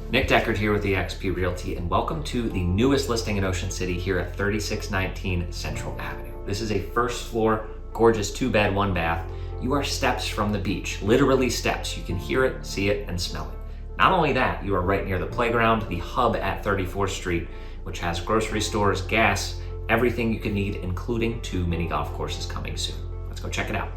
Nick Deckard here with eXp Realty, and welcome to the newest listing in Ocean City here at 3619 Central Avenue. This is a first floor, gorgeous 2-bed, 1-bath. You are steps from the beach, literally steps. You can hear it, see it, and smell it. Not only that, you are right near the playground, the hub at 34th Street, which has grocery stores, gas, everything you could need, including 2 mini golf courses coming soon. Let's go check it out.